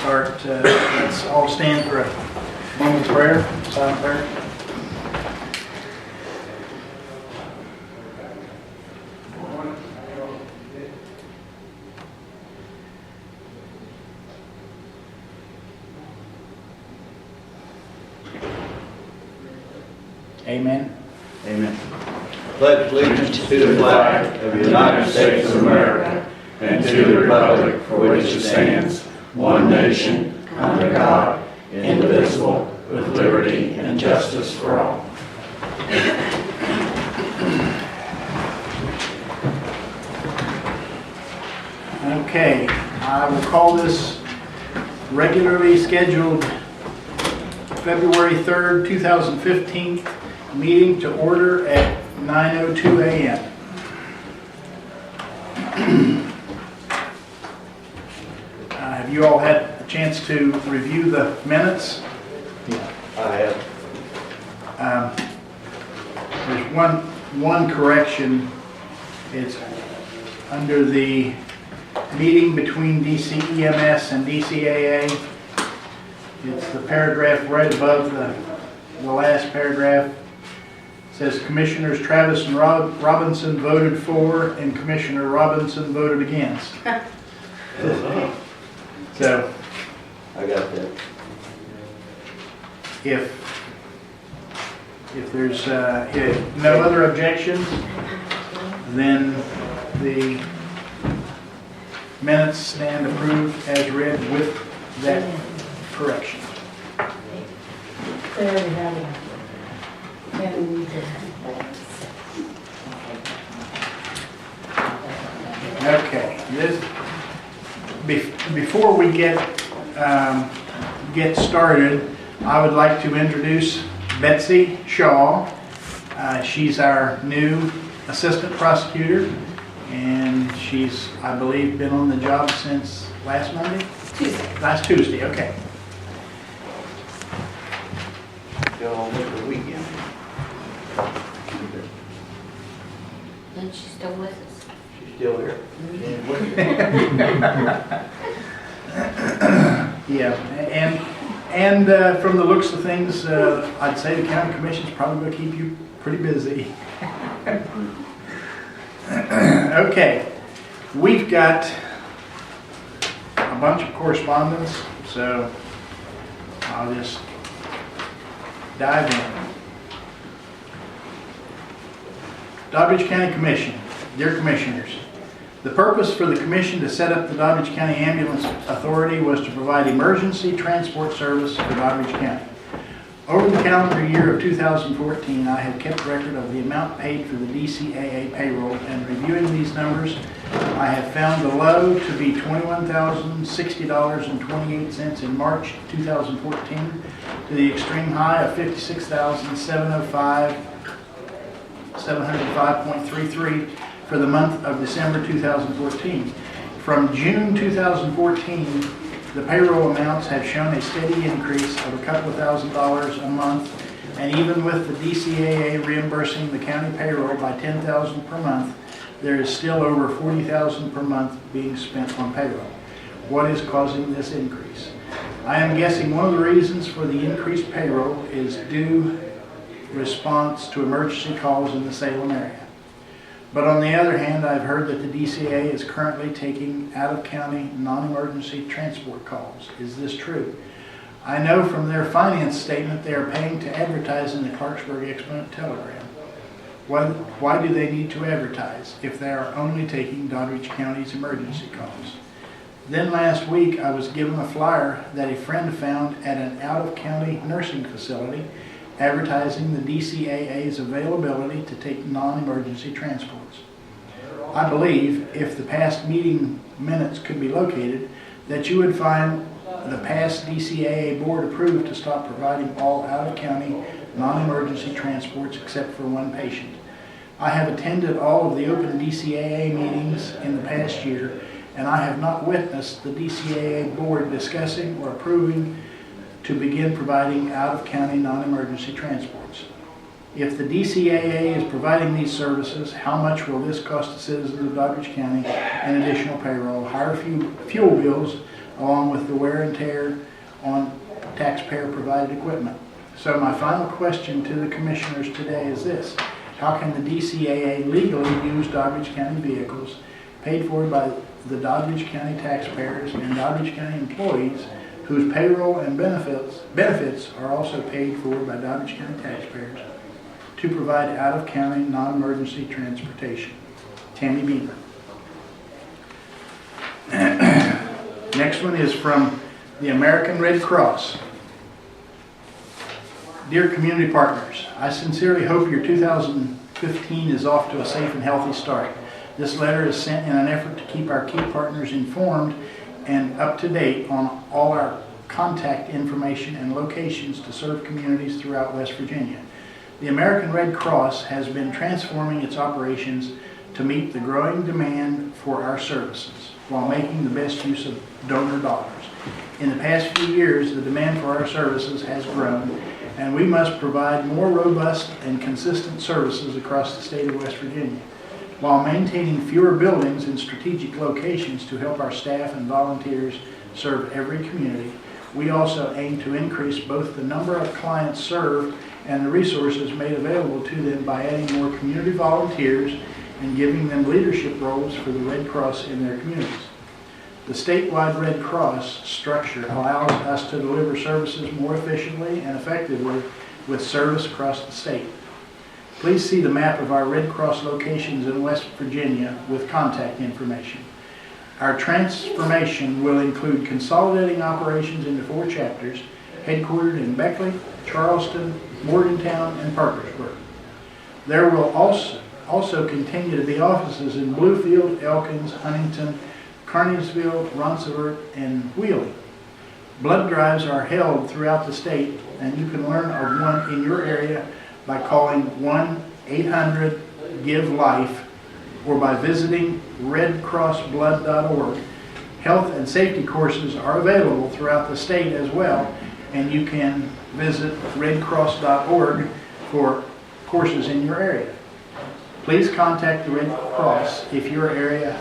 start. Let's all stand for a moment of prayer, silent prayer. Amen. Amen. Pledge allegiance to the flag of the United States of America and to the republic for which it stands, one nation, under God, indivisible, with liberty and justice for all. Okay, I will call this regularly scheduled February 3rd, 2015 meeting to order at 9:02 a.m. Have you all had a chance to review the minutes? I have. There's one correction. It's under the meeting between DCEMS and DCAA. It's the paragraph right above the last paragraph. It says Commissioners Travis and Robinson voted for and Commissioner Robinson voted against. So I got that. if there's no other objections, then the minutes stand approved as read with that correction. There we have it. And we did. Okay, before we get started, I would like to introduce Betsy Shaw. She's our new assistant prosecutor, and she's, I believe, been on the job since last Monday? Tuesday. Last Tuesday, okay. Still on the weekend. And she's still with us. She's still here. Yeah, and from the looks of things, I'd say the county commission's probably going to keep you pretty busy. Okay, we've got a bunch of correspondence, so I'll just dive in. Doddridge County Commission, dear Commissioners, the purpose for the Commission to set up the Doddridge County Ambulance Authority was to provide emergency transport service for Doddridge County. Over the calendar year of 2014, I have kept record of the amount paid for the DCAA payroll, and reviewing these numbers, I have found the low to be $21,060.28 in March 2014 to the extreme high of $56,705.33 for the month of December 2014. From June 2014, the payroll amounts have shown a steady increase of a couple of $1,000s a month, and even with the DCAA reimbursing the county payroll by $10,000 per month, there is still over $40,000 per month being spent on payroll. What is causing this increase? I am guessing one of the reasons for the increased payroll is due response to emergency calls in the Salem area. But on the other hand, I've heard that the DCAA is currently taking out-of-county non-emergency transport calls. Is this true? I know from their finance statement they are paying to advertise in the Clarksburg Exponent Telegram. Why do they need to advertise if they are only taking Doddridge County's emergency calls? Then last week I was given a flyer that a friend found at an out-of-county nursing facility advertising the DCAA's availability to take non-emergency transports. I believe if the past meeting minutes could be located, that you would find the past DCAA board approved to stop providing all out-of-county non-emergency transports except for one patient. I have attended all of the open DCAA meetings in the past year, and I have not witnessed the DCAA board discussing or approving to begin providing out-of-county non-emergency transports. If the DCAA is providing these services, how much will this cost the citizens of Doddridge County in additional payroll, higher fuel bills along with the wear and tear on taxpayer-provided equipment. So my final question to the commissioners today is this: how can the DCAA legally use Doddridge County vehicles paid for by the Doddridge County taxpayers and Doddridge County employees whose payroll and benefits are also paid for by Doddridge County taxpayers to provide out-of-county non-emergency transportation? Tammy Beaver. Next one is from the American Red Cross. Dear community partners, I sincerely hope your 2015 is off to a safe and healthy start. This letter is sent in an effort to keep our key partners informed and up to date on all our contact information and locations to serve communities throughout West Virginia. The American Red Cross has been transforming its operations to meet the growing demand for our services while making the best use of donor dollars. In the past few years, the demand for our services has grown, and we must provide more robust and consistent services across the state of West Virginia, while maintaining fewer buildings in strategic locations to help our staff and volunteers serve every community. We also aim to increase both the number of clients served and the resources made available to them by adding more community volunteers and giving them leadership roles for the Red Cross in their communities. The statewide Red Cross structure allows us to deliver services more efficiently and effectively with service across the state. Please see the map of our Red Cross locations in West Virginia with contact information. Our transformation will include consolidating operations into 4 chapters, headquartered in Beckley, Charleston, Morgantown, and Parkersburg. There will also continue to be offices in Bluefield, Elkins, Huntington, Carneysville, Roncevert, and Wheeling. Blood drives are held throughout the state, and you can learn of one in your area by calling 1-800-GIVE-LIFE or by visiting redcrossblood.org. Health and safety courses are available throughout the state as well, and you can visit redcross.org for courses in your area. Please contact the Red Cross in your area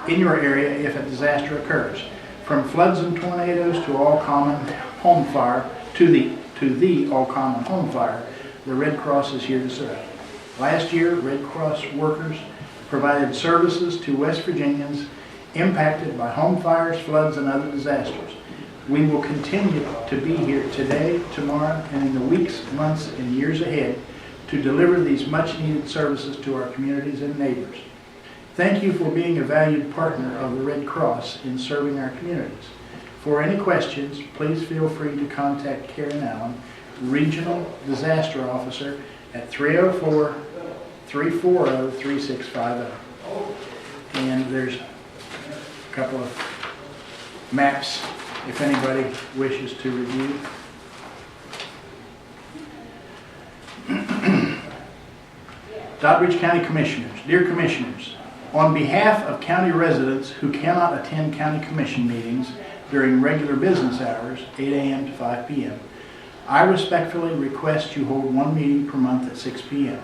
if a disaster occurs. From floods and tornadoes to all common home fire, to the all common home fire, the Red Cross is here to serve. Last year, Red Cross workers provided services to West Virginians impacted by home fires, floods, and other disasters. We will continue to be here today, tomorrow, and in the weeks, months, and years ahead to deliver these much-needed services to our communities and neighbors. Thank you for being a valued partner of the Red Cross in serving our communities. For any questions, please feel free to contact Karen Allen, Regional Disaster Officer, at 304-340-3650. And there's a couple of maps if anybody wishes to review. Doddridge County Commissioners. Dear Commissioners, on behalf of county residents who cannot attend county commission meetings during regular business hours, 8 a.m. to 5 p.m., I respectfully request you hold one meeting per month at 6 p.m.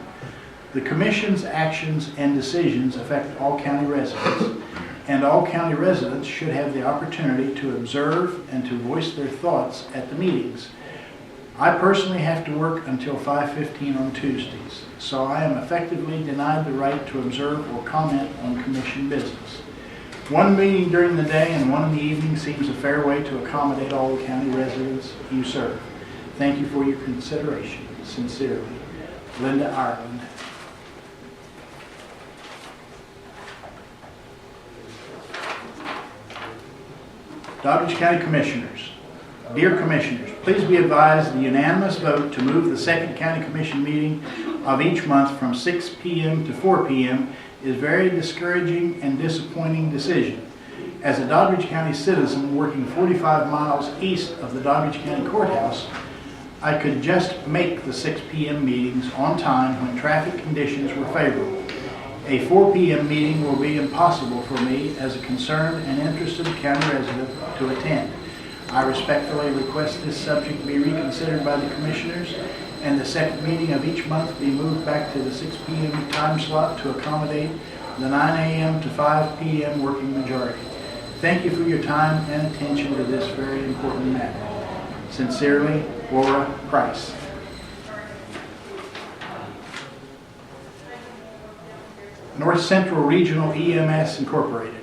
The Commission's actions and decisions affect all county residents, and all county residents should have the opportunity to observe and to voice their thoughts at the meetings. I personally have to work until 5:15 on Tuesdays, so I am effectively denied the right to observe or comment on Commission business. One meeting during the day and one in the evening seems a fair way to accommodate all the county residents you serve. Thank you for your consideration. Sincerely, Linda Ireland. Doddridge County Commissioners. Dear Commissioners, please be advised the unanimous vote to move the second County Commission meeting of each month from 6 p.m. to 4 p.m. is a very discouraging and disappointing decision. As a Doddridge County citizen working 45 miles east of the Doddridge County Courthouse, I could just make the 6 p.m. meetings on time when traffic conditions were favorable. A 4 p.m. meeting will be impossible for me as a concerned and interested county resident to attend. I respectfully request this subject be reconsidered by the Commissioners and the second meeting of each month be moved back to the 6 p.m. time slot to accommodate the 9 a.m. to 5 p.m. working majority. Thank you for your time and attention to this very important matter. Sincerely, Laura Price. North Central Regional EMS Incorporated.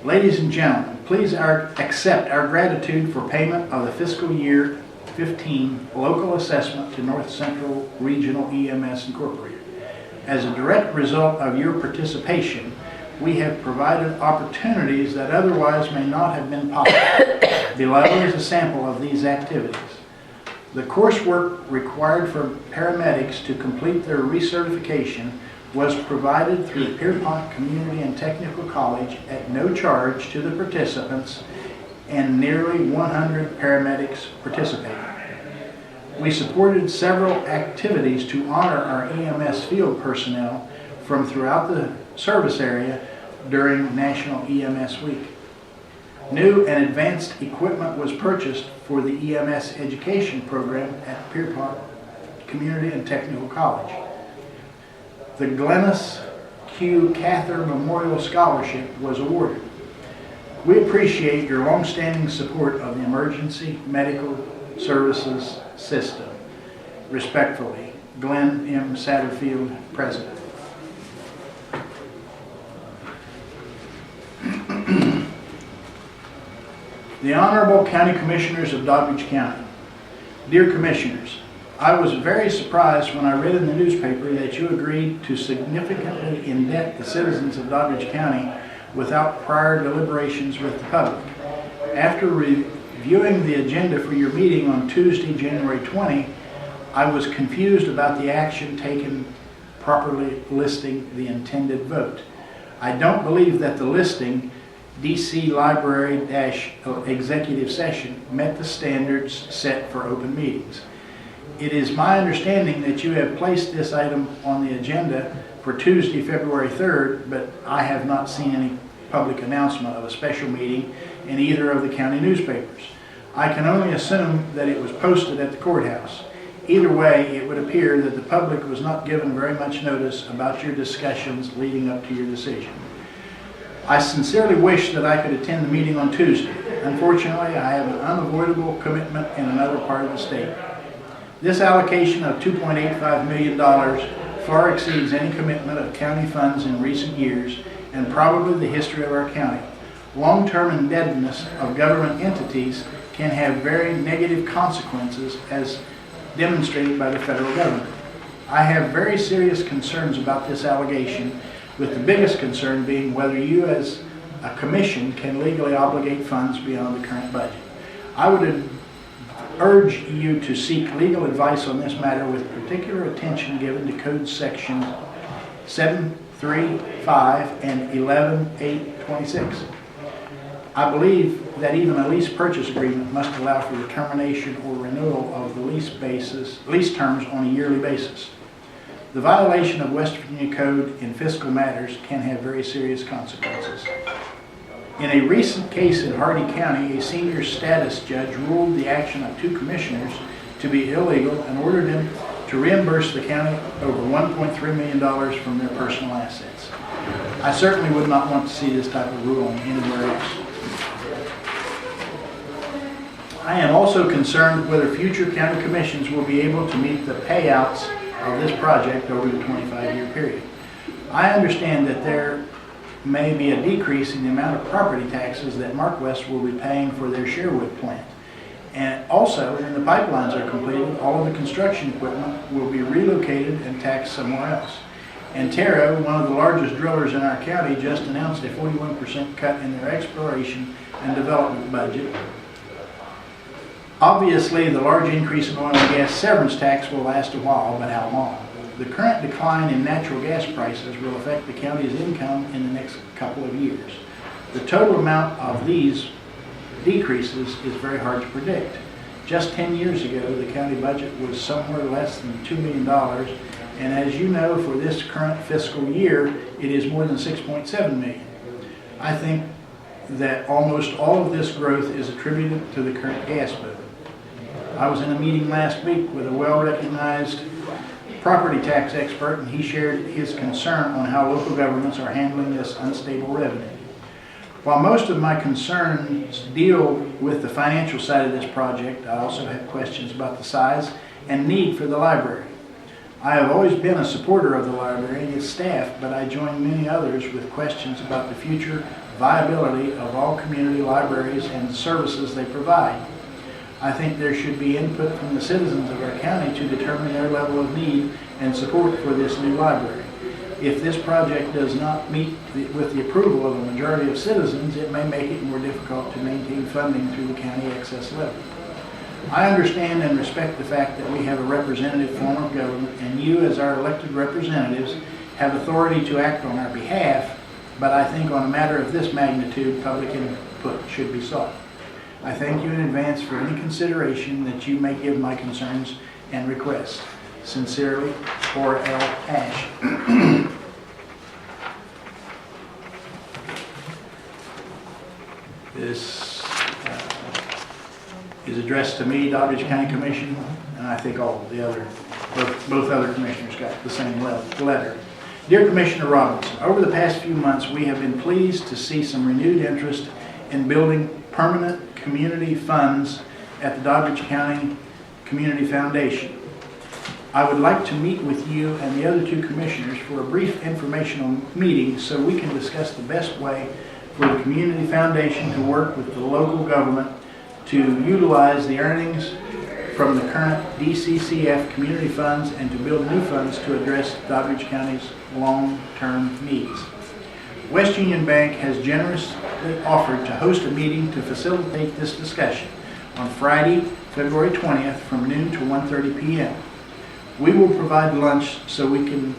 Ladies and gentlemen, please accept our gratitude for payment of the fiscal year 15 local assessment to North Central Regional EMS Incorporated. As a direct result of your participation, we have provided opportunities that otherwise may not have been possible. Below is a sample of these activities. The coursework required for paramedics to complete their recertification was provided through Pierpont Community and Technical College at no charge to the participants, and nearly 100 paramedics participated. We supported several activities to honor our EMS field personnel from throughout the service area during National EMS Week. New and advanced equipment was purchased for the EMS education program at Pierpont Community and Technical College. The Glennis Q. Cather Memorial Scholarship was awarded. We appreciate your longstanding support of the emergency medical services system. Respectfully, Glenn M. Satterfield, President. The Honorable County Commissioners of Doddridge County. Dear Commissioners, I was very surprised when I read in the newspaper that you agreed to significantly indebt the citizens of Doddridge County without prior deliberations with the public. After reviewing the agenda for your meeting on Tuesday, January 20, I was confused about the action taken properly listing the intended vote. I don't believe that the listing DC Library-Executive Session met the standards set for open meetings. It is my understanding that you have placed this item on the agenda for Tuesday, February 3rd, but I have not seen any public announcement of a special meeting in either of the county newspapers. I can only assume that it was posted at the courthouse. Either way, it would appear that the public was not given very much notice about your discussions leading up to your decision. I sincerely wish that I could attend the meeting on Tuesday. Unfortunately, I have an unavoidable commitment in another part of the state. This allocation of $2.85 million far exceeds any commitment of county funds in recent years and probably the history of our county. Long-term indebtedness of government entities can have very negative consequences as demonstrated by the federal government. I have very serious concerns about this allegation, with the biggest concern being whether you as a commission can legally obligate funds beyond the current budget. I would urge you to seek legal advice on this matter with particular attention given to Code Section 735 and 11826. I believe that even a lease purchase agreement must allow for the termination or renewal of the lease terms on a yearly basis. The violation of West Virginia Code in fiscal matters can have very serious consequences. In a recent case in Hardy County, a senior status judge ruled the action of two commissioners to be illegal and ordered them to reimburse the county over $1.3 million from their personal assets. I certainly would not want to see this type of ruling anywhere else. I am also concerned whether future county commissions will be able to meet the payouts of this project over the 25-year period. I understand that there may be a decrease in the amount of property taxes that MarkWest will be paying for their Sherwood plant. And also, when the pipelines are completed, all of the construction equipment will be relocated and taxed somewhere else. Antero, one of the largest drillers in our county, just announced a 41% cut in their exploration and development budget. Obviously, the large increase in oil and gas severance tax will last a while, but how long? The current decline in natural gas prices will affect the county's income in the next couple of years. The total amount of these decreases is very hard to predict. Just 10 years ago, the county budget was somewhere less than $2 million, and as you know, for this current fiscal year, it is more than $6.7 million. I think that almost all of this growth is attributed to the current gas boom. I was in a meeting last week with a well-recognized property tax expert, and he shared his concern on how local governments are handling this unstable revenue. While most of my concerns deal with the financial side of this project, I also have questions about the size and need for the library. I have always been a supporter of the library and its staff, but I join many others with questions about the future viability of all community libraries and the services they provide. I think there should be input from the citizens of our county to determine their level of need and support for this new library. If this project does not meet with the approval of a majority of citizens, it may make it more difficult to maintain funding through the county excess levy. I understand and respect the fact that we have a representative form of government, and you as our elected representatives have authority to act on our behalf, but I think on a matter of this magnitude, public input should be sought. I thank you in advance for any consideration that you may give my concerns and requests. Sincerely, Cora L. Ash. This is addressed to me, Doddridge County Commission, and I think all the other, both other commissioners got the same letter. Dear Commissioner Robinson, over the past few months, we have been pleased to see some renewed interest in building permanent community funds at the Doddridge County Community Foundation. I would like to meet with you and the other two commissioners for a brief informational meeting so we can discuss the best way for the Community Foundation to work with the local government to utilize the earnings from the current DCCF community funds and to build new funds to address Doddridge County's long-term needs. West Union Bank has generously offered to host a meeting to facilitate this discussion on Friday, February 20th from noon to 1:30 p.m. We will provide lunch so we can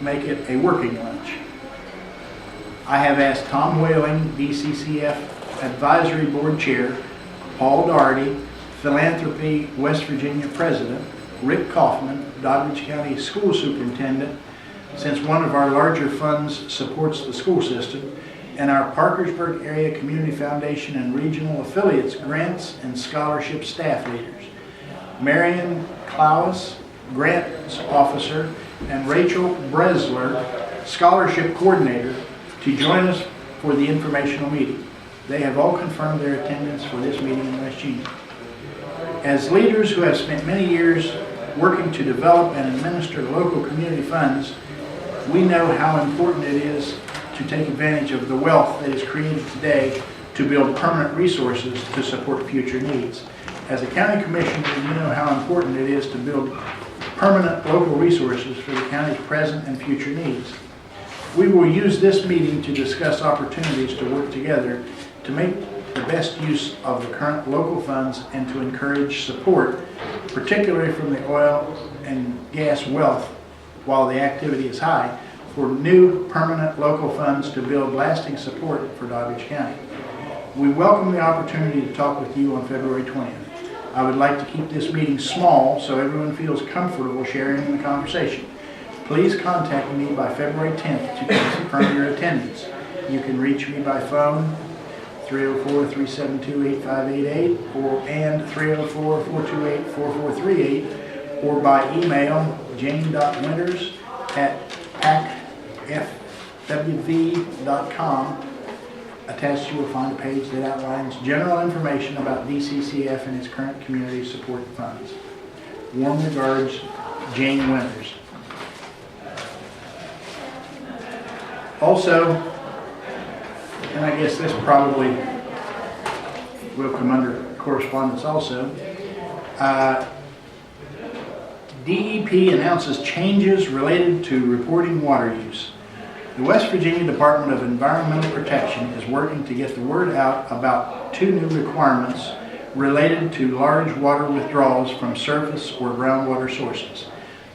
make it a working lunch. I have asked Tom Whaling, DCCF Advisory Board Chair, Paul Doherty, Philanthropy West Virginia President, Rick Kaufman, Doddridge County School Superintendent, since one of our larger funds supports the school system, and our Parkersburg Area Community Foundation and regional affiliates, grants and scholarship staff leaders, Marion Klaus, grants officer, and Rachel Bresler, scholarship coordinator, to join us for the informational meeting. They have all confirmed their attendance for this meeting in West Union. As leaders who have spent many years working to develop and administer local community funds, we know how important it is to take advantage of the wealth that is created today to build permanent resources to support future needs. As a county commissioner, you know how important it is to build permanent local resources for the county's present and future needs. We will use this meeting to discuss opportunities to work together to make the best use of the current local funds and to encourage support, particularly from the oil and gas wealth while the activity is high, for new permanent local funds to build lasting support for Doddridge County. We welcome the opportunity to talk with you on February 20th. I would like to keep this meeting small so everyone feels comfortable sharing in the conversation. Please contact me by February 10th to confirm your attendance. You can reach me by phone, 304-372-8588 and 304-428-4438, or by email, jane.winters@pacfwv.com. Attached, you will find a page that outlines general information about DCCF and its current community support funds. Warm regards, Jane Winters. Also, and I guess this probably will come under correspondence also, DEP announces changes related to reporting water use. The West Virginia Department of Environmental Protection is working to get the word out about two new requirements related to large water withdrawals from surface or groundwater sources.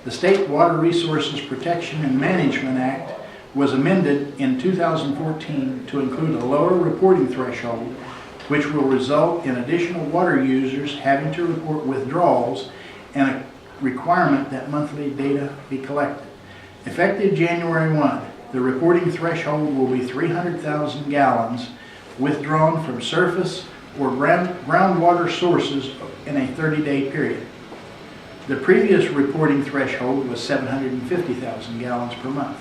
The State Water Resources Protection and Management Act was amended in 2014 to include a lower reporting threshold, which will result in additional water users having to report withdrawals and a requirement that monthly data be collected. Effective January 1, the reporting threshold will be 300,000 gallons withdrawn from surface or groundwater sources in a 30-day period. The previous reporting threshold was 750,000 gallons per month.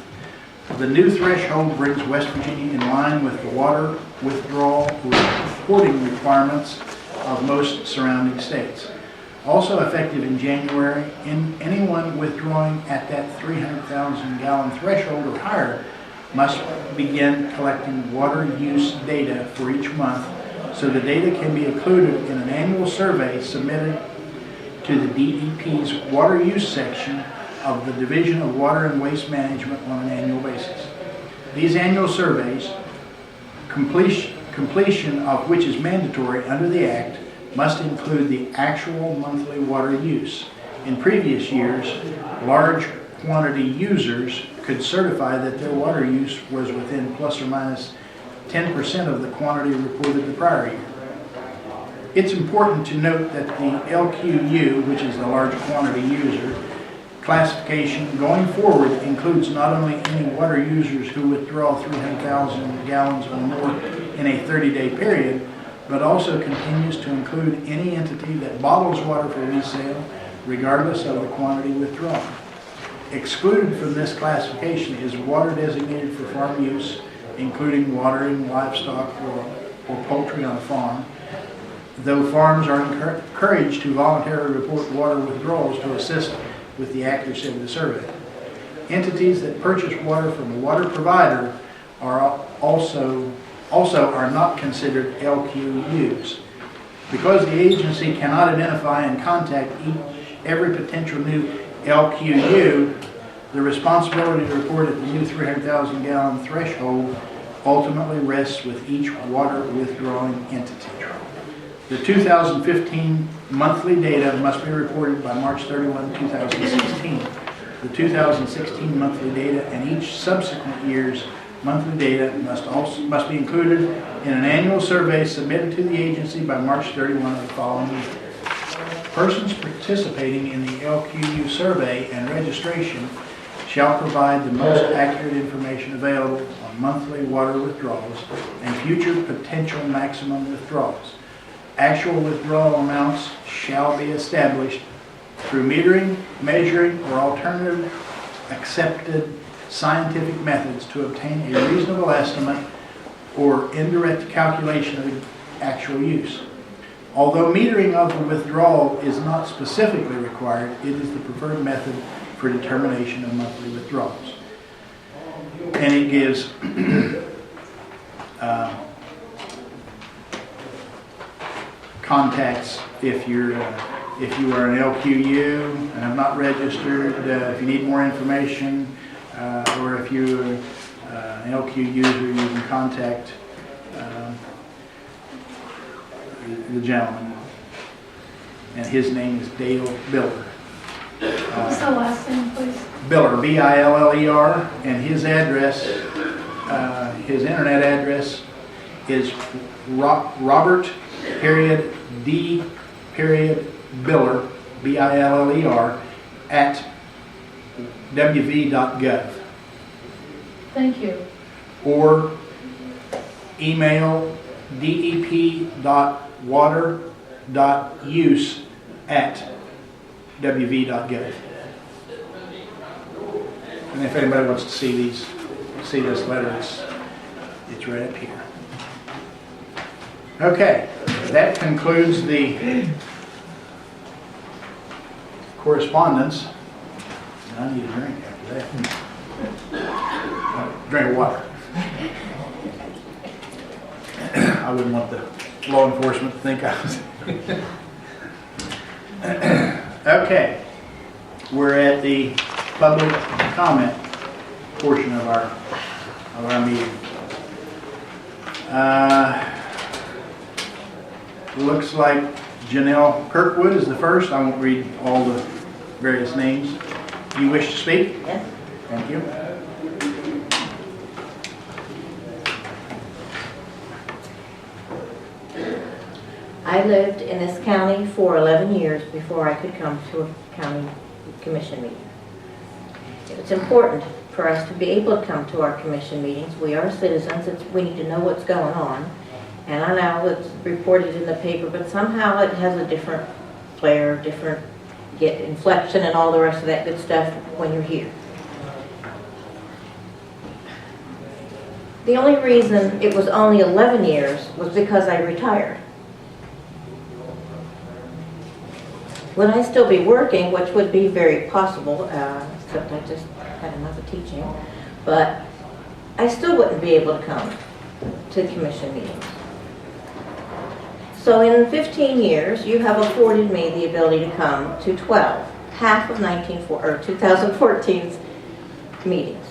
The new threshold brings West Virginia in line with the water withdrawal reporting requirements of most surrounding states. Also effective in January, anyone withdrawing at that 300,000 gallon threshold or higher must begin collecting water use data for each month, so the data can be included in an annual survey submitted to the DEP's water use section of the Division of Water and Waste Management on an annual basis. These annual surveys, completion of which is mandatory under the Act, must include the actual monthly water use. In previous years, large quantity users could certify that their water use was within plus or minus 10% of the quantity reported the prior year. It's important to note that the LQU, which is the large quantity user, classification going forward includes not only any water users who withdraw 300,000 gallons or more in a 30-day period, but also continues to include any entity that bottles water for resale, regardless of the quantity withdrawn. Excluded from this classification is water designated for farm use, including watering livestock or poultry on a farm, though farms are encouraged to voluntarily report water withdrawals to assist with the accuracy of the survey. Entities that purchase water from a water provider are also are not considered LQUs. Because the agency cannot identify and contact every potential new LQU, the responsibility to report at the new 300,000 gallon threshold ultimately rests with each water withdrawing entity. The 2015 monthly data must be reported by March 31, 2016. The 2016 monthly data and each subsequent year's monthly data must be included in an annual survey submitted to the agency by March 31 of the following year. Persons participating in the LQU survey and registration shall provide the most accurate information available on monthly water withdrawals and future potential maximum withdrawals. Actual withdrawal amounts shall be established through metering, measuring, or alternative accepted scientific methods to obtain a reasonable estimate or indirect calculation of actual use. Although metering of the withdrawal is not specifically required, it is the preferred method for determination of monthly withdrawals. And it gives contacts if you are an LQU and have not registered, if you need more information, or if you're an LQ user, you can contact the gentleman, and his name is Dale Biller. What's the last name, please? Biller, B-I-L-L-E-R, and his address, his internet address is Robert D. Biller, B-I-L-L-E-R, at wv.gov. Thank you. Or email dep.water.use@wv.gov. And if anybody wants to see this letter, it's right up here. Okay, that concludes the correspondence. I need a drink after that. Drink of water. I wouldn't want the law enforcement to think I was. Okay, we're at the public comment portion of our meeting. Looks like Janelle Kirkwood is the first. I won't read all the various names. Do you wish to speak? Yes. Thank you. I lived in this county for 11 years before I could come to a county commission meeting. It's important for us to be able to come to our commission meetings. We are citizens, we need to know what's going on. And I know it's reported in the paper, but somehow it has a different flair, different inflection and all the rest of that good stuff when you're here. The only reason it was only 11 years was because I retired. Would I still be working, which would be very possible, except I just had enough of teaching, but I still wouldn't be able to come to commission meetings. So in 15 years, you have afforded me the ability to come to 12, half of 2014's meetings.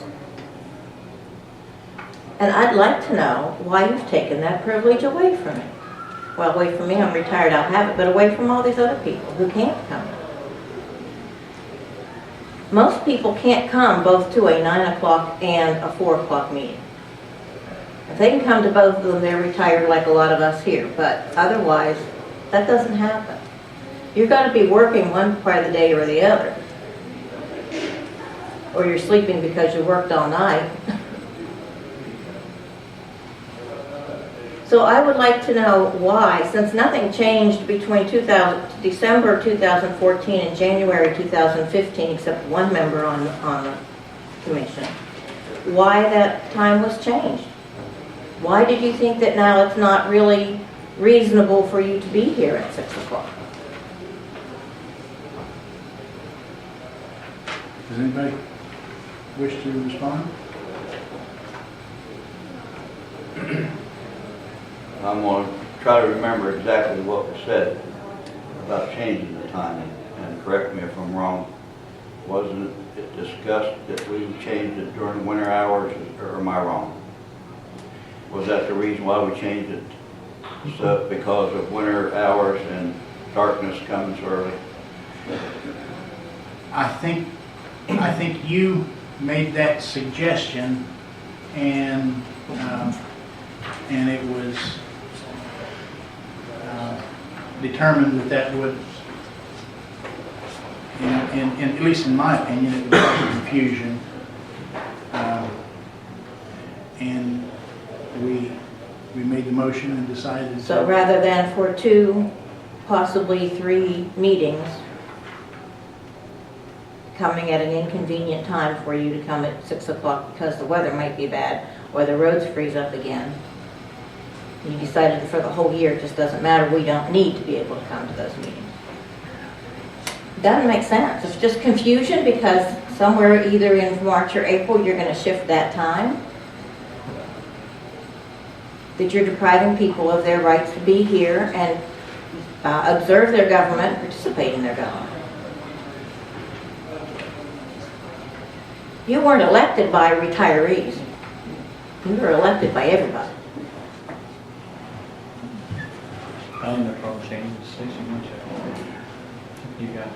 And I'd like to know why you've taken that privilege away from me. Well, away from me, I'm retired, I'll have it, but away from all these other people who can't come. Most people can't come both to a 9 o'clock and a 4 o'clock meeting. If they can come to both of them, they're retired like a lot of us here, but otherwise, that doesn't happen. You've got to be working one part of the day or the other. Or you're sleeping because you worked all night. So I would like to know why, since nothing changed between December 2014 and January 2015, except one member on the commission, why that time was changed. Why did you think that now it's not really reasonable for you to be here at 6 o'clock? Does anybody wish to respond? I'm going to try to remember exactly what was said about changing the timing, and correct me if I'm wrong. Wasn't it discussed that we changed it during winter hours, or am I wrong? Was that the reason why we changed it? So because of winter hours and darkness comes early? I think you made that suggestion, and it was determined that would, at least in my opinion, it would cause confusion. And we made the motion and decided. So rather than for 2, possibly 3 meetings, coming at an inconvenient time for you to come at 6 o'clock because the weather might be bad or the roads freeze up again, you decided for the whole year it just doesn't matter, we don't need to be able to come to those meetings. Doesn't make sense. It's just confusion because somewhere either in March or April you're going to shift that time. That you're depriving people of their rights to be here and observe their government, participate in their government. You weren't elected by retirees. You were elected by everybody. I don't have no problem changing the station much. You guys.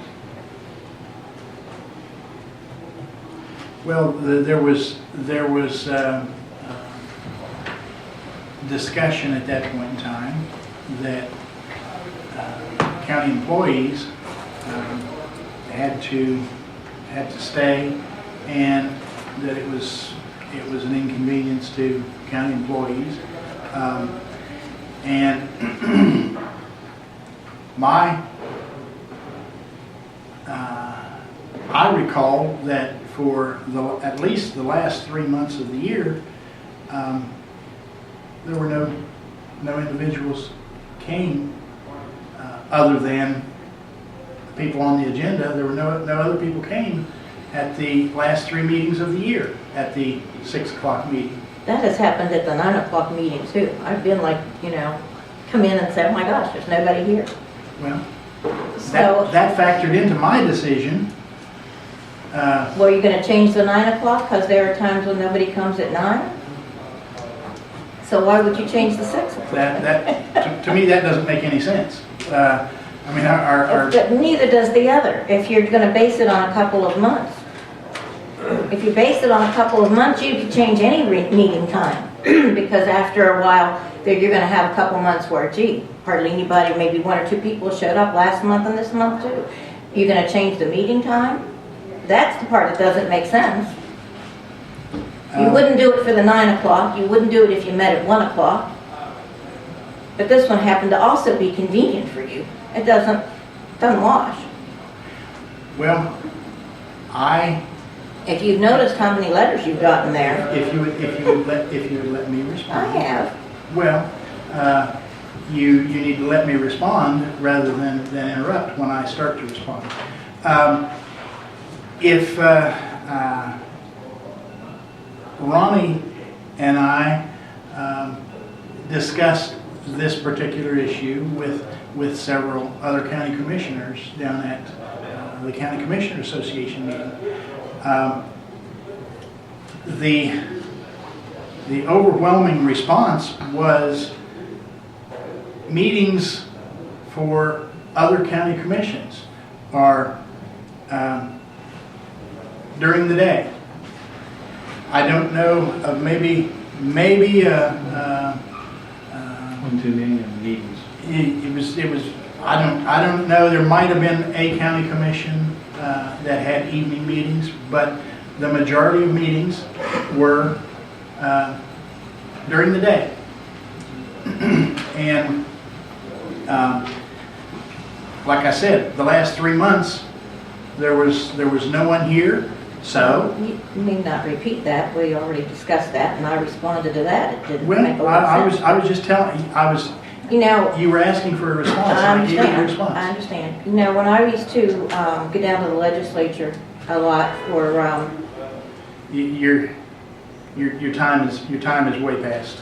Well, there was discussion at that point in time that county employees had to stay, and that it was an inconvenience to county employees, and I recall that for at least the last 3 months of the year, there were no individuals came other than the people on the agenda. There were no other people came at the last 3 meetings of the year, at the 6 o'clock meeting. That has happened at the 9 o'clock meeting too. I've been like, come in and say, oh my gosh, there's nobody here. Well, So, that factored into my decision. were you going to change the 9 o'clock because there are times when nobody comes at 9? So why would you change the 6 o'clock? To me, that doesn't make any sense. I mean, our But neither does the other, if you're going to base it on a couple of months. If you base it on a couple of months, you could change any meeting time. Because after a while, you're going to have a couple months where, gee, hardly anybody, maybe 1 or 2 people showed up last month and this month too. You're going to change the meeting time? That's the part that doesn't make sense. You wouldn't do it for the 9 o'clock. You wouldn't do it if you met at 1 o'clock. But this one happened to also be convenient for you. It doesn't wash. Well, I If you've noticed how many letters you've gotten there, If you would let me respond. I have. Well, you need to let me respond rather than interrupt when I start to respond. If Ronnie and I discussed this particular issue with several other county commissioners down at the County Commissioner Association meeting, the overwhelming response was meetings for other county commissions are during the day. I don't know of maybe 1 too many meetings. it was I don't know, there might have been a county commission that had evening meetings, but the majority of meetings were during the day. And like I said, the last 3 months there was no one here, so You need not repeat that. We already discussed that, and I responded to that. It didn't well, make a lot of sense. I was just telling You know, you were asking for a response, I and I gave you a understand. response. I understand. You know, when I used to go down to the legislature a lot for, Your time is way past.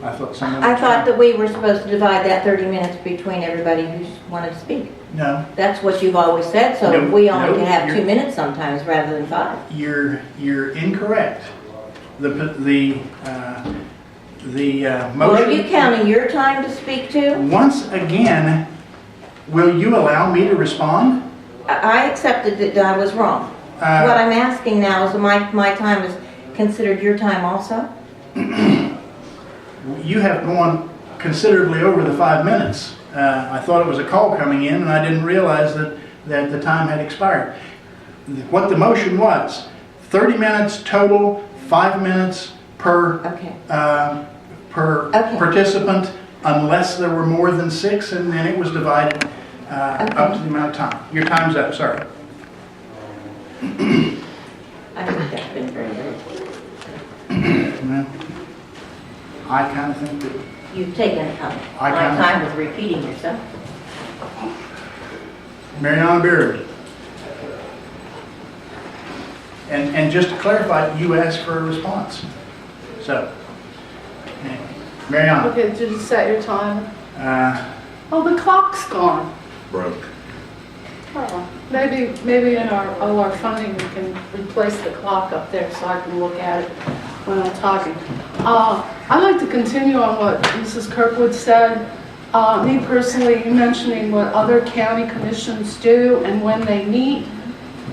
I thought someone. I thought that we were supposed to divide that 30 minutes between everybody who wanted to speak. No, That's what you've always said, so No, we only no, can have you're- 2 minutes sometimes rather than 5. you're incorrect. The Well, are you motion. counting your time to speak to? Once again, will you allow me to respond? I accepted that I was wrong. What I'm asking now is my time is considered your time also? You have gone considerably over the 5 minutes. I thought it was a call coming in, and I didn't realize that the time had expired. What the motion was, 30 minutes total, 5 minutes per Okay. Okay. participant, unless there were more than 6, and then it was divided up to the amount of time. Your time's up, sorry. I think that's been very good. Well, I kind of think that You've taken I my can- time with repeating yourself. Mariana Beard. And just to clarify, you asked for a response. So, anyway. Mariana, Okay, did you set your time? oh, The clock's gone. Broke. Oh, maybe in all our funding, we can replace the clock up there so I can look at it when I'm talking. I'd like to continue on what Mrs. Kirkwood said. Me personally, you mentioning what other county commissions do and when they meet,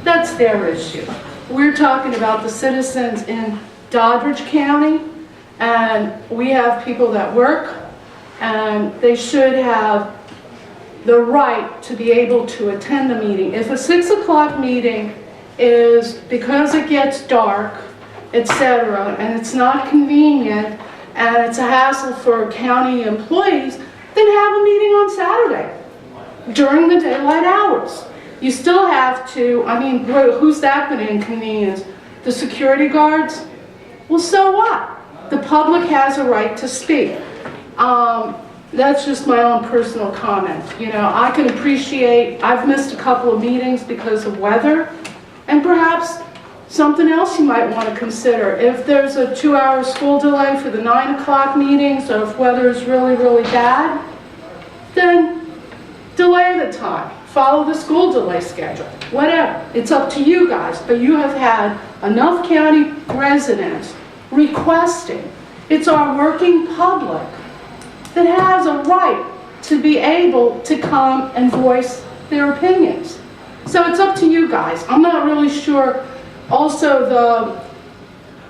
that's their issue. We're talking about the citizens in Doddridge County, and we have people that work, and they should have the right to be able to attend the meeting. If a 6 o'clock meeting is because it gets dark, etc., and it's not convenient, and it's a hassle for county employees, then have a meeting on Saturday during the daylight hours. You still have to, I mean, who's that going to inconvenience? The security guards? Well, so what? The public has a right to speak. That's just my own personal comment. You know, I can appreciate, I've missed a couple of meetings because of weather, and perhaps something else you might want to consider. If there's a 2-hour school delay for the 9 o'clock meetings, or if weather is really, really bad, then delay the time. Follow the school delay schedule. Whatever. It's up to you guys, but you have had enough county residents requesting. It's our working public that has a right to be able to come and voice their opinions. So it's up to you guys. I'm not really sure. Also,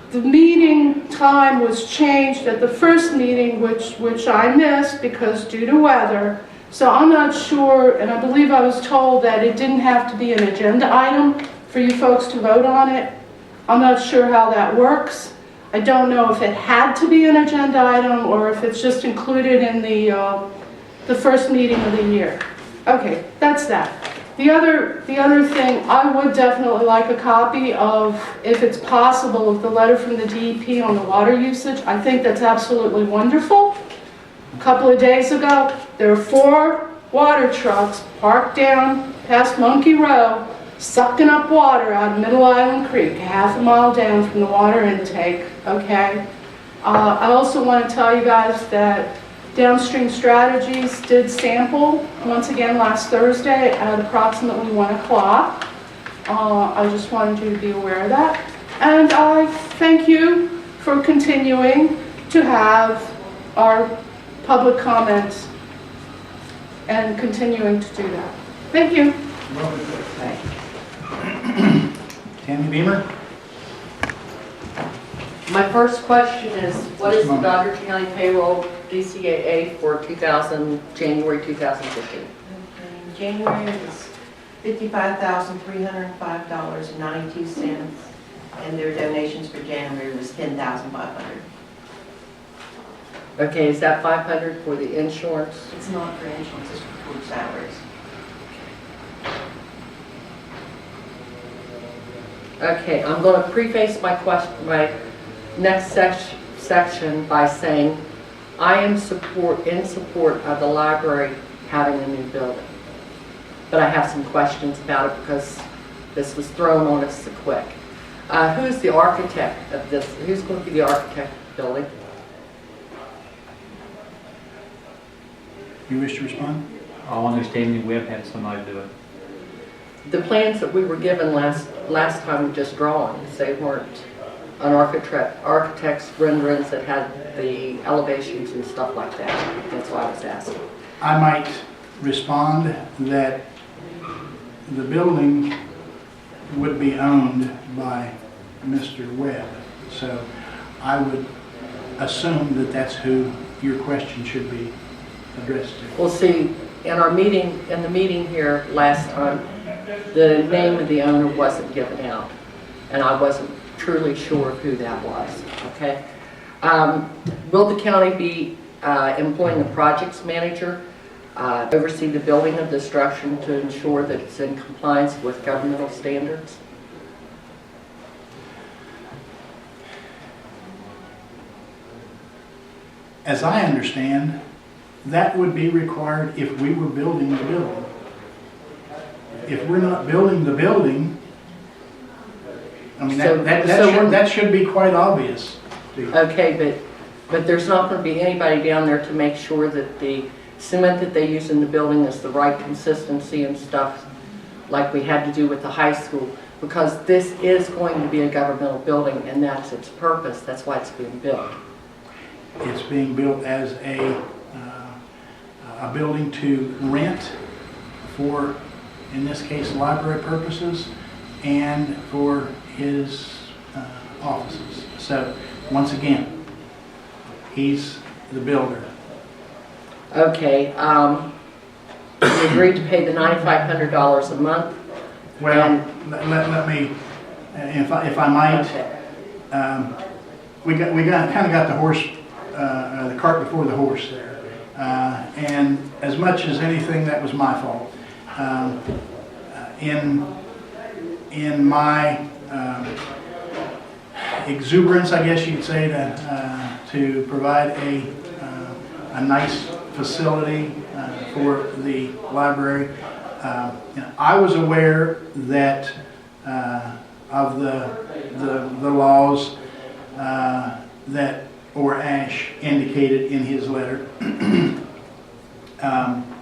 the meeting time was changed at the first meeting, which I missed because due to weather. So I'm not sure, and I believe I was told that it didn't have to be an agenda item for you folks to vote on it. I'm not sure how that works. I don't know if it had to be an agenda item or if it's just included in the first meeting of the year. Okay, that's that. The other thing, I would definitely like a copy of, if it's possible, of the letter from the DEP on the water usage. I think that's absolutely wonderful. A couple of days ago, there were 4 water trucks parked down past Monkey Row, sucking up water out of Middle Island Creek, half a mile down from the water intake, okay? I also want to tell you guys that Downstream Strategies did sample once again last Thursday at approximately 1 o'clock. I just wanted you to be aware of that. And I thank you for continuing to have our public comments and continuing to do that. Thank you. Tammy Beamer? My first question is, what is the Doddridge County payroll DCAA for January 2015? January is $55,305.92, and their donations for January was $10,500. Okay, is that 500 for the insurance? It's not for insurance, it's for food salaries. Okay, I'm going to preface my next section by saying I am in support of the library having a new building. But I have some questions about it because this was thrown on us so quick. Who's the architect of this? Who's going to be the architect of the building? You wish to respond? All understanding, we have had somebody do it. The plans that we were given last time were just drawings. They weren't an architect's renderings that had the elevations and stuff like that. That's why I was asking. I might respond that the building would be owned by Mr. Webb. So I would assume that that's who your question should be addressed to. Well, see, in the meeting here last time, the name of the owner wasn't given out, and I wasn't truly sure who that was, okay? Will the county be employing a projects manager, oversee the building of the structure to ensure that it's in compliance with governmental standards? As I understand, that would be required if we were building the building. If we're not building the building, I mean, that should be quite obvious. Okay, but there's not going to be anybody down there to make sure that the cement that they use in the building is the right consistency and stuff, like we had to do with the high school, because this is going to be a governmental building, and that's its purpose. That's why it's being built. It's being built as a building to rent for, in this case, library purposes and for his offices. So, once again, he's the builder. Okay, we agreed to pay the $9,500 a month. Well, let me, if I might, Okay. we kind of got the horse, the cart before the horse there. And as much as anything, that was my fault. In my exuberance, I guess you'd say, to provide a nice facility for the library, I was aware that of the laws that Ash indicated in his letter,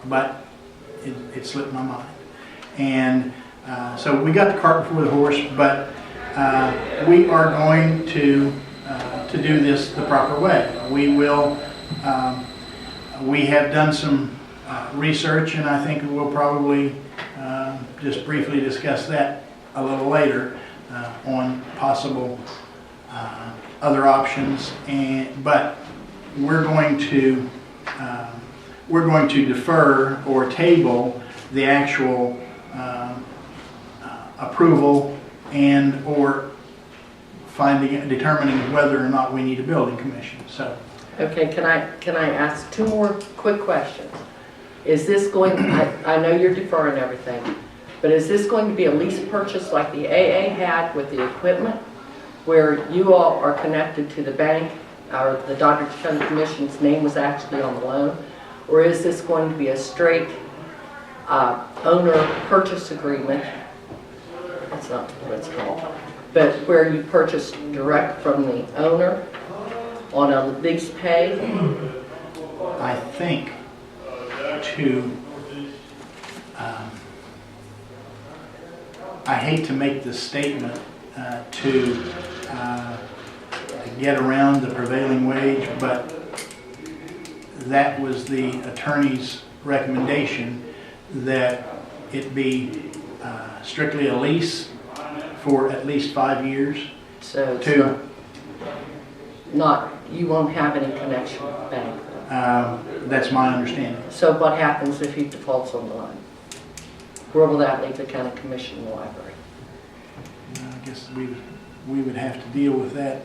but it slipped my mind. And so we got the cart before the horse, but we are going to do this the proper way. We will. We have done some research, and I think we'll probably just briefly discuss that a little later on possible other options. But we're going to defer or table the actual approval and or determining whether or not we need a building commission. So. Okay, can I ask 2 more quick questions? Is this going, I know you're deferring everything, But is this going to be a lease purchase like the AA had with the equipment, where you all are connected to the bank, or the Doddridge County Commission's name was actually on the loan? Or is this going to be a straight owner purchase agreement? That's not what it's called. But where you purchase direct from the owner on a lease pay? I think to, I hate to make the statement to get around the prevailing wage, but that was the attorney's recommendation, that it be strictly a lease for at least 5 years. So it's To, not, you won't have any connection with the bank. that's my understanding. So what happens if he defaults on the loan? Where will that leave the county commission and the library? I guess we would have to deal with that.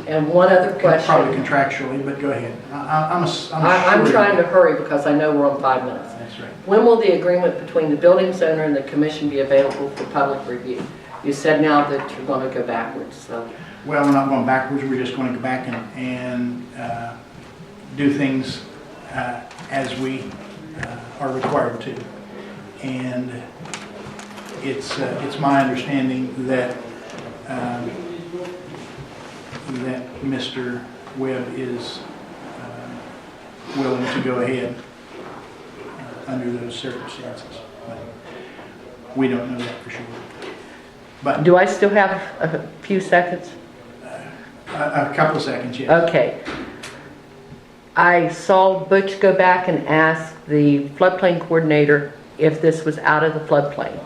And one other question. Probably contractually, but go ahead. I'm I'm trying to hurry because I know we're on 5 minutes. That's right. When will the agreement between the building's owner and the commission be available for public review? You said now that you're going to go backwards, so. Well, we're not going backwards. We're just going to go back and do things as we are required to. And it's my understanding that that Mr. Webb is willing to go ahead under those circumstances. But we don't know that for sure. But Do I still have a few seconds? a couple of seconds, yes. Okay. I saw Butch go back and ask the floodplain coordinator if this was out of the floodplain,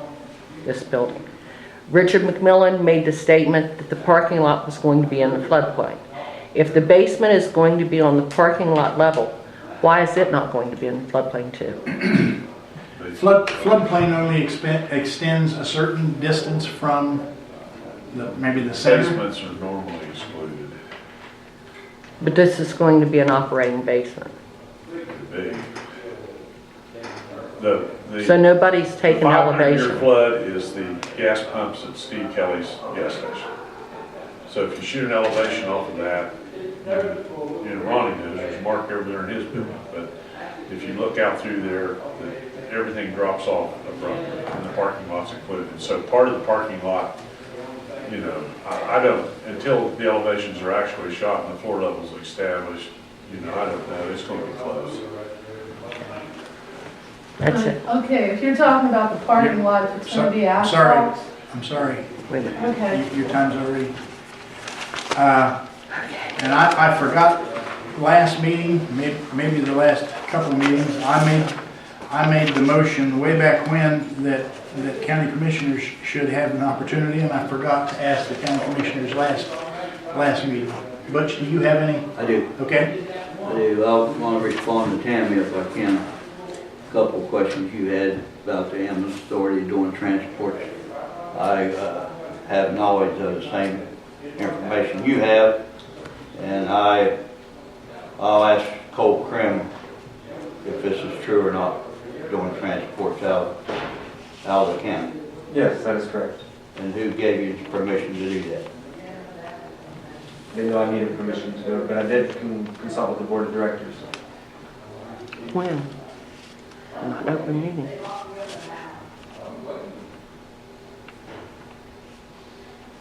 this building. Richard McMillan made the statement that the parking lot was going to be in the floodplain. If the basement is going to be on the parking lot level, why is it not going to be in the floodplain too? Floodplain only extends a certain distance from maybe the center. Basements are normally excluded. But this is going to be an operating basement. Could be. So nobody's taken The 500-year elevation. flood is the gas pumps at Steve Kelly's gas station. So if you shoot an elevation off of that, Ronnie knows, there's a mark over there in his building, but if you look out through there, everything drops off abruptly, and the parking lot's included. So part of the parking lot, I don't, until the elevations are actually shot and the floor levels established, I don't know, it's going to be close. That's it. Okay, if you're talking about the parking lot, if it's going to be asphalt. I'm sorry. Wait a minute. Okay. Your time's already. And I forgot last meeting, maybe the last couple of meetings, I made the motion way back when that county commissioners should have an opportunity, and I forgot to ask the county commissioners last meeting. Butch, do you have any? I do. Okay. I do. I want to respond to Tammy if I can. A couple of questions you had about the ambulance authority doing transports. I have knowledge of the same information you have, and I'll ask Cole Krim if this is true or not, doing transports out of the county. Yes, that is correct. And who gave you permission to do that? They know I needed permission to do it, but I did consult with the board of directors. When? Not open meeting.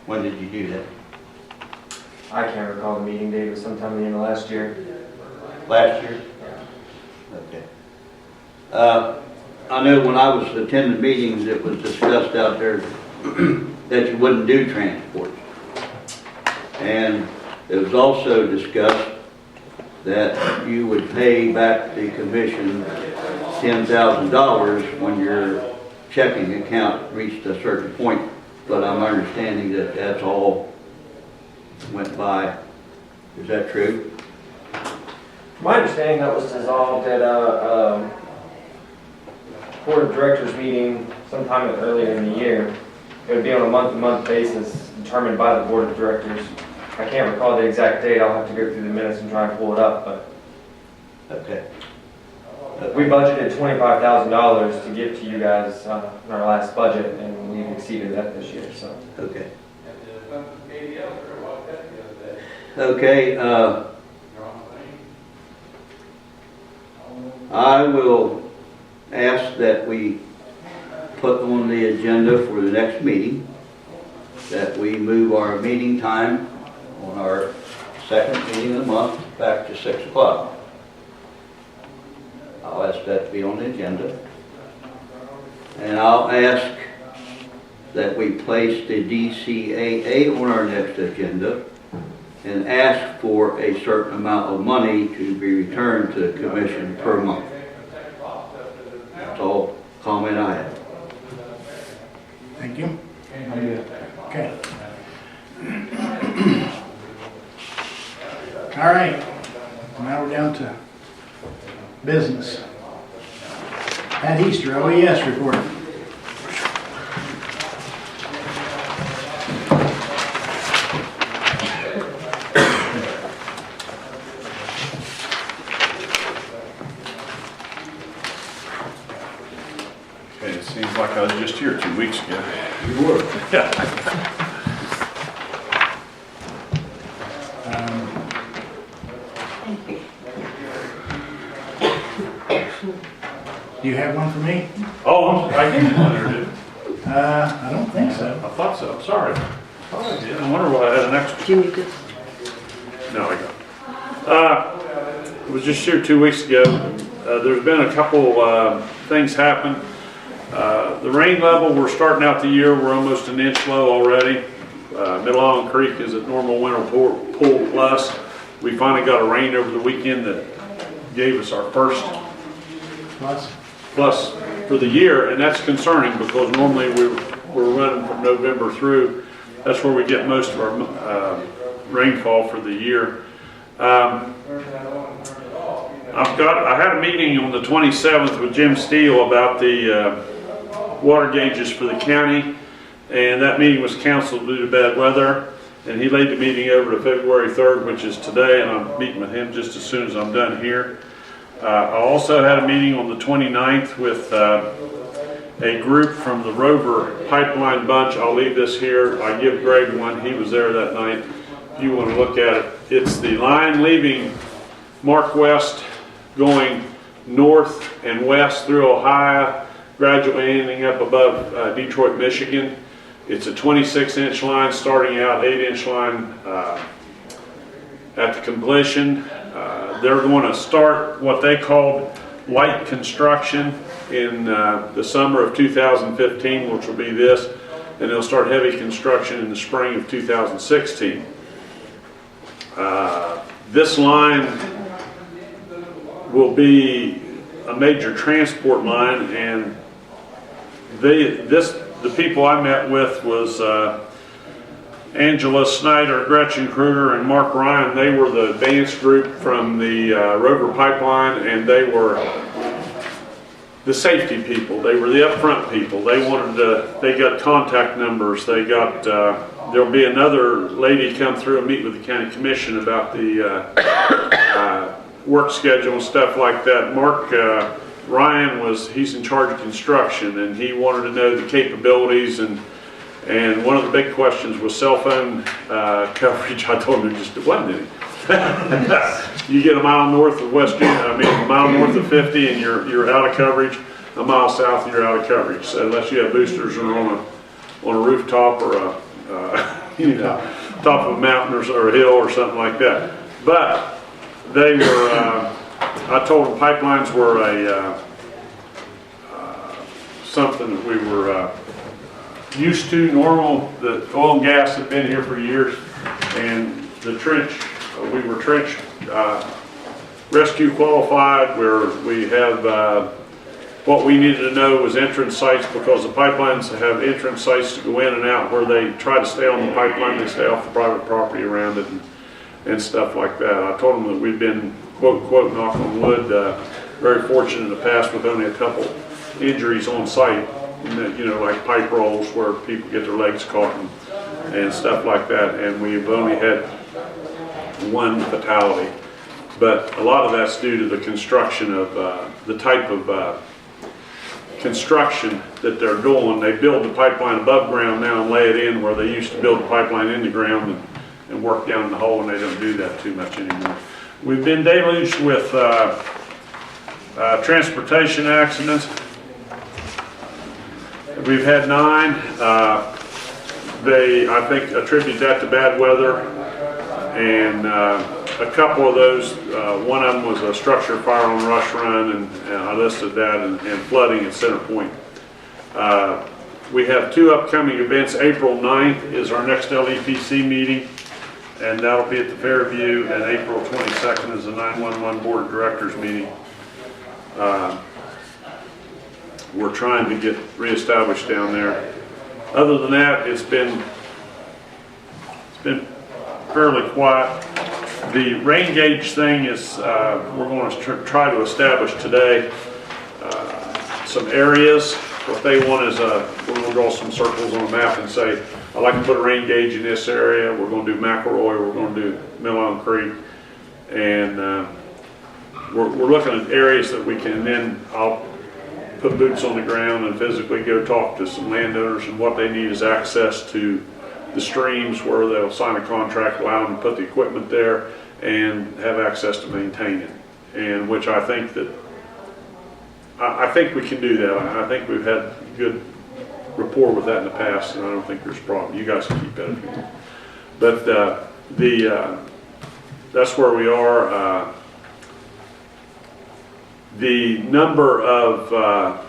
When did you do that? I can't recall the meeting date, it was sometime in the end of last year. Last year? Okay. I know when I was attending meetings, it was discussed out there that you wouldn't do transport. And it was also discussed that you would pay back the commission $10,000 when your checking account reached a certain point. But I'm understanding that that's all went by. Is that true? My understanding that was dissolved at a board of directors meeting sometime earlier in the year. It would be on a month-to-month basis determined by the board of directors. I can't recall the exact date, I'll have to go through the minutes and try and pull it up, but Okay. We budgeted $25,000 to give to you guys in our last budget, and we've exceeded that this year, so. Okay. Okay, I will ask that we put on the agenda for the next meeting, that we move our meeting time on our second meeting of the month back to 6 o'clock. I'll ask that to be on the agenda. And I'll ask that we place the DCAA on our next agenda and ask for a certain amount of money to be returned to the commission per month. That's all comment I have. Thank you. I'm good. Okay. All right, now we're down to business. Pat Easter, OES report. Okay, it seems like I was just here 2 weeks ago. You were. Do you have one for me? Oh, I gave you one there, did I don't think so. I thought so, sorry. I thought I did. I wonder why I had an extra. Do you need this? No, I got it. I was just here 2 weeks ago. There's been a couple things happen. The rain level, we're starting out the year, we're almost an inch low already. Middle Island Creek is at normal winter pool plus. We finally got a rain over the weekend that gave us our first plus for the year, and that's concerning because normally we're running from November through. That's where we get most of our rainfall for the year. I had a meeting on the 27th with Jim Steele about the water gauges for the county, and that meeting was canceled due to bad weather, and he laid the meeting over to February 3rd, which is today, and I'm meeting with him just as soon as I'm done here. I also had a meeting on the 29th with a group from the Rover Pipeline bunch. I'll leave this here. I give Greg one. He was there that night. If you want to look at it, it's the line leaving Mark West going north and west through Ohio, gradually ending up above Detroit, Michigan. It's a 26-inch line starting out, 8-inch line at the completion. They're going to start what they called light construction in the summer of 2015, which will be this, and they'll start heavy construction in the spring of 2016. This line will be a major transport line, and the people I met with was Angela Snyder, Gretchen Kruger, and Mark Ryan. They were the advanced group from the Rover Pipeline, and they were the safety people. They were the upfront people. They wanted to, they got contact numbers. They got, there'll be another lady come through and meet with the county commission about the work schedule and stuff like that. Mark Ryan he's in charge of construction, and he wanted to know the capabilities, and one of the big questions was cell phone coverage. I told him there just wasn't any. You get a mile north of a mile north of 50 and you're out of coverage. A mile south and you're out of coverage. So unless you have boosters or on a rooftop or top of a mountain or a hill or something like that. But they were, I told them pipelines were something that we were used to, normal. The oil and gas had been here for years, and the trench, we were trench rescue qualified, where we have what we needed to know was entrance sites, because the pipelines have entrance sites to go in and out where they try to stay on the pipeline, they stay off the private property around it and stuff like that. I told them that we've been, quote, quote, knock on wood, very fortunate in the past with only a couple injuries on site, like pipe rolls where people get their legs caught and stuff like that, and we've only had one fatality. But a lot of that's due to the construction of the type of construction that they're doing. They build the pipeline above ground now and lay it in where they used to build the pipeline in the ground and work down the hole, and they don't do that too much anymore. We've been deluged with transportation accidents. We've had 9. They, I think, attribute that to bad weather, and a couple of those, one of them was a structure fire on Rush Run, and I listed that, and flooding at Center Point. We have 2 upcoming events. April 9th is our next LEPC meeting, and that'll be at the Fairview, and April 22nd is the 911 Board of Directors meeting. We're trying to get reestablished down there. Other than that, it's been fairly quiet. The rain gauge thing is, we're going to try to establish today some areas. What they want is, we're going to draw some circles on a map and say, I'd like to put a rain gauge in this area. We're going to do McElroy, we're going to do Mill Island Creek, and we're looking at areas that we can then, I'll put boots on the ground and physically go talk to some landowners, and what they need is access to the streams where they'll sign a contract, allow them to put the equipment there and have access to maintain it. And which I think that, I think we can do that. I think we've had good rapport with that in the past, and I don't think there's a problem. You guys can keep that if you want. But that's where we are. The number of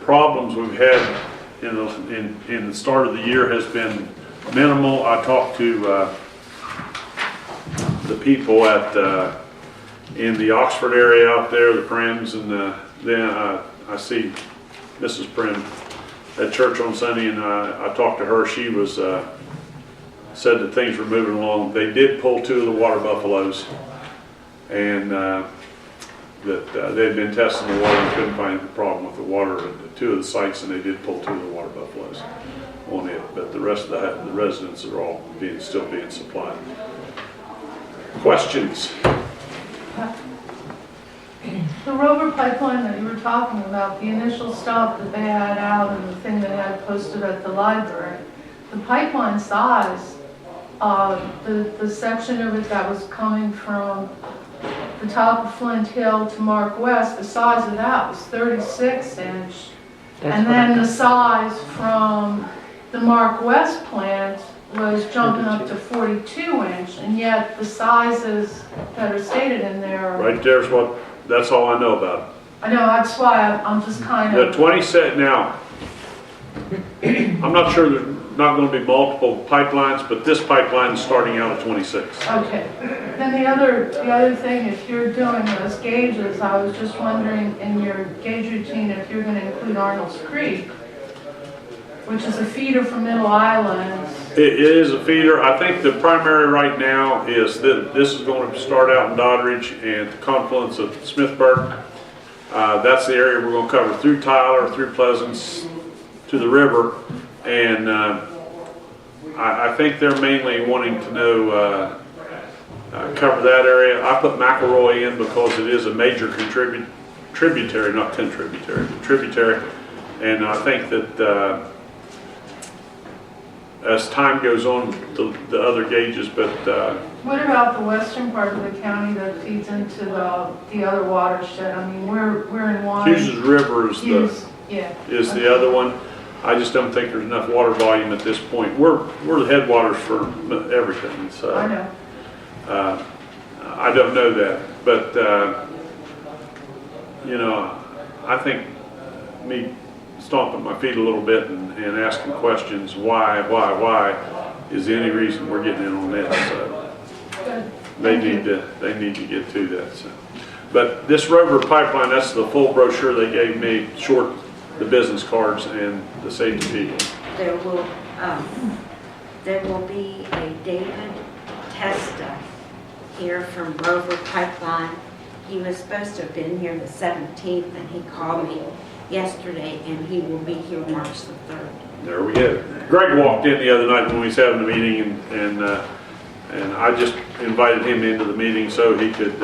problems we've had in the start of the year has been minimal. I talked to the people at in the Oxford area out there, the Prims, and then I see Mrs. Prim at church on Sunday, and I talked to her. She was said that things were moving along. They did pull 2 of the water buffaloes, and that they had been testing the water and couldn't find a problem with the water at 2 of the sites, and they did pull 2 of the water buffaloes on it. But the rest of the residents are all still being supplied. Questions? The Rover pipeline that you were talking about, the initial stop that they had out and the thing they had posted at the library, the pipeline size, the section of it that was coming from the top of Flint Hill to Mark West, the size of that was 36 inch. And then the size from the Mark West plant was jumping up to 42 inch, and yet the sizes that are stated in there. Right there's what, that's all I know about it. I know, that's why I'm just kind The of. 20 now, I'm not sure there's not going to be multiple pipelines, but this pipeline is starting out at 26. Okay. Then the other thing, if you're doing those gauges, I was just wondering in your gauge routine if you're going to include Arnold's Creek, which is a feeder for Middle Island. It is a feeder. I think the primary right now is that this is going to start out in Doddridge and the confluence of Smithburg. That's the area we're going to cover through Tyler, through Pleasance, to the river. And I think they're mainly wanting to know, cover that area. I put McElroy in because it is a major tributary, not contributary, but tributary. And I think that as time goes on, the other gauges, but What about the western part of the county that feeds into the other watershed? I mean, we're in one. Hughes's River is Yeah. the other one. I just don't think there's enough water volume at this point. We're the headwaters for everything, so. I know. I don't know that, but you know, I think me stomping my feet a little bit and asking questions, why is the only reason we're getting in on this. So they need to get to that. So. But this Rover pipeline, that's the full brochure they gave me, short the business cards and the safety people. There will be a David Testa here from Rover Pipeline. He was supposed to have been here the 17th, and he called me yesterday, and he will be here March the 3rd. There we go. Greg walked in the other night when we was having a meeting, and I just invited him into the meeting so he could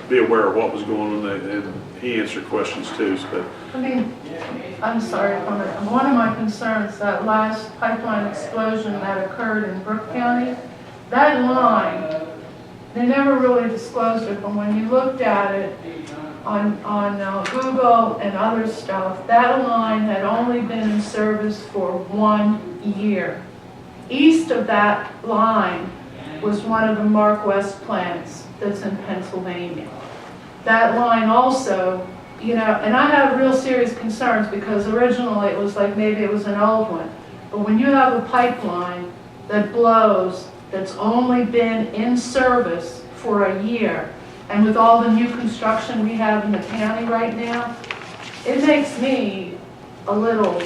be aware of what was going on, and he answered questions too, but I mean, I'm sorry, one of my concerns, that last pipeline explosion that occurred in Brooke County, that line, they never really disclosed it, but when you looked at it on Google and other stuff, that line had only been in service for 1 year. East of that line was one of the Mark West plants that's in Pennsylvania. That line also, you know, and I have real serious concerns because originally it was like maybe it was an old one. But when you have a pipeline that blows, that's only been in service for a year, and with all the new construction we have in the county right now, it makes me a little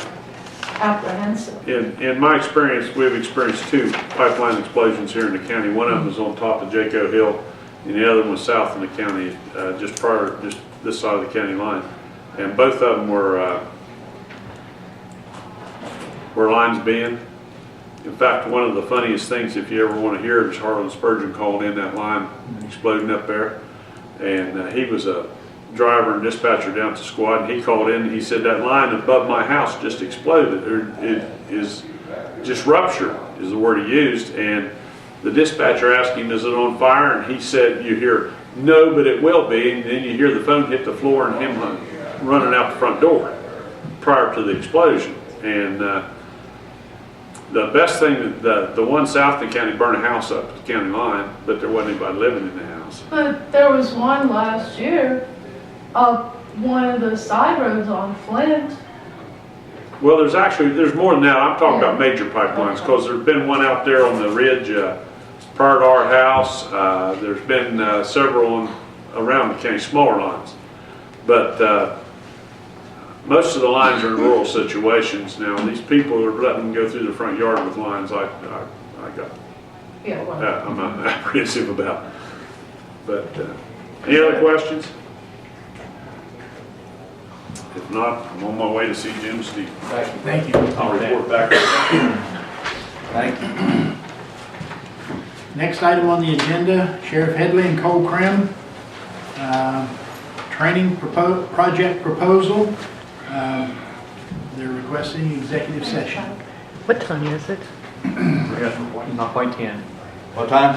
apprehensive. in my experience, we've experienced 2 pipeline explosions here in the county. One of them was on top of Jaco Hill, and the other one was south in the county, just this side of the county line. And both of them were lines being. In fact, one of the funniest things, if you ever want to hear it, is Harlan Spurgeon called in that line exploding up there. And he was a driver and dispatcher down at the squad, and he called in and he said that line above my house just exploded, or it is just ruptured is the word he used. And the dispatcher asked him, is it on fire? And he said, you hear, no, but it will be. And then you hear the phone hit the floor and him running out the front door prior to the explosion. And the best thing, the one south in the county burned a house up at the county line, but there wasn't anybody living in the house. But there was one last year up one of the side roads on Flint. Well, there's more than that. I'm talking about major pipelines, because there's been one out there on the ridge prior to our house. There's been several around the county, smaller lines. But most of the lines are in rural situations now. These people are letting them go through the front yard with lines I got. Yeah, well, I'm not apprehensive about. But any other questions? If not, I'm on my way to see Jim Steve. Thank you. I'll report back. Thank you. Next item on the agenda, Sheriff Headley and Cole Crim, training project proposal. They're requesting executive session. What time is it? Not quite 10. What time?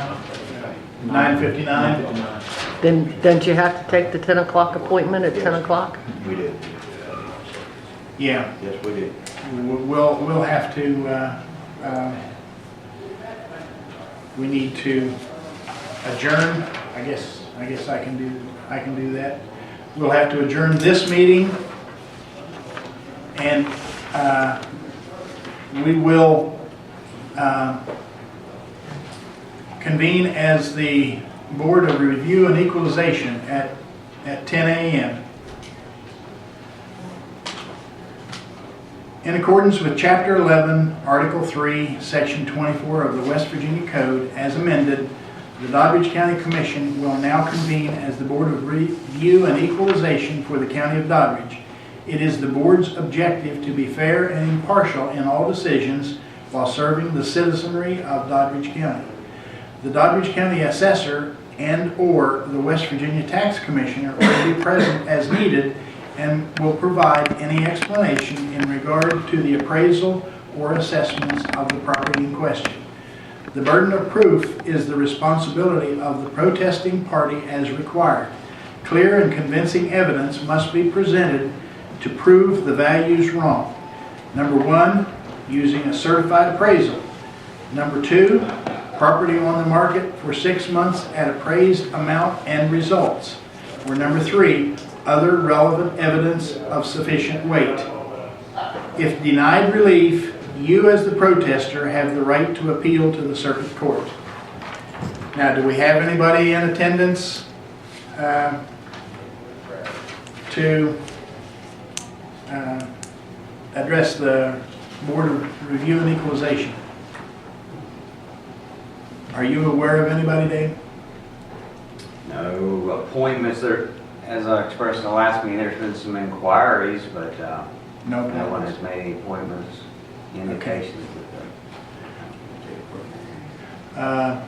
9:59. Then, don't you have to take the 10 o'clock appointment at 10 o'clock? We did. Yeah, Yes, we did. we'll have to, we need to adjourn. I guess I can do that. We'll have to adjourn this meeting, and we will convene as the Board of Review and Equalization at 10 a.m. In accordance with Chapter 11, Article 3, Section 24 of the West Virginia Code, as amended, the Doddridge County Commission will now convene as the Board of Review and Equalization for the County of Doddridge. It is the Board's objective to be fair and impartial in all decisions while serving the citizenry of Doddridge County. The Doddridge County Assessor and/or the West Virginia Tax Commissioner will be present as needed and will provide any explanation in regard to the appraisal or assessments of the property in question. The burden of proof is the responsibility of the protesting party as required. Clear and convincing evidence must be presented to prove the values wrong. Number 1, using a certified appraisal. Number 2, property on the market for 6 months at appraised amount and results. Or number 3, other relevant evidence of sufficient weight. If denied relief, you as the protester have the right to appeal to the circuit court. Now, do we have anybody in attendance to address the Board of Review and Equalization? Are you aware of anybody, Dave? No appointments there. As I expressed in the last meeting, there's been some inquiries, but No no one appointments. has made any appointments, indications that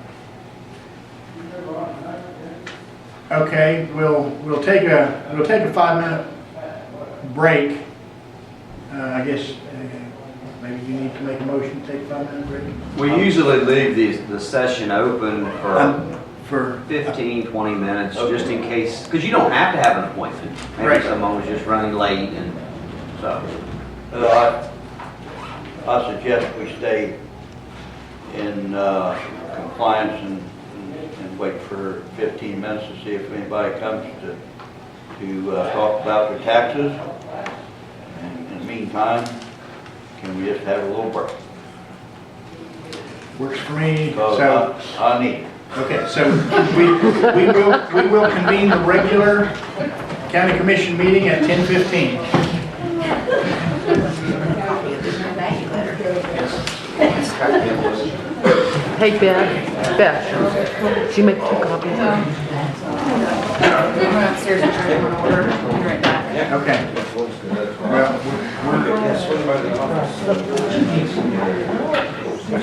Okay, we'll take a 5-minute break. I guess maybe you need to make a motion to take a 5-minute break. We usually leave the session open for For 15, 20 minutes, just in case, because you don't have to have an appointment. Maybe Right. someone was just running late and so. I suggest we stay in compliance and wait for 15 minutes to see if anybody comes to talk about their taxes. And in the meantime, can we just have a little break? Works for me. So So, I need it. okay, so we will convene the regular county commission meeting at 10:15. Hey, Beth, did you make 2 copies? Upstairs and turn one order. Be right back. Okay. Well,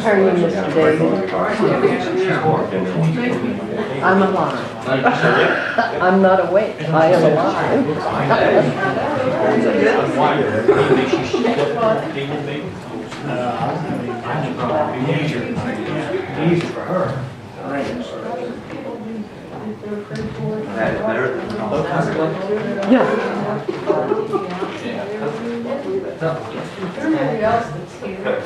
How are you, Mr. David? I'm alive. I'm not awake, I am easy for her. Right. That is better than Yeah. Everybody else that's here.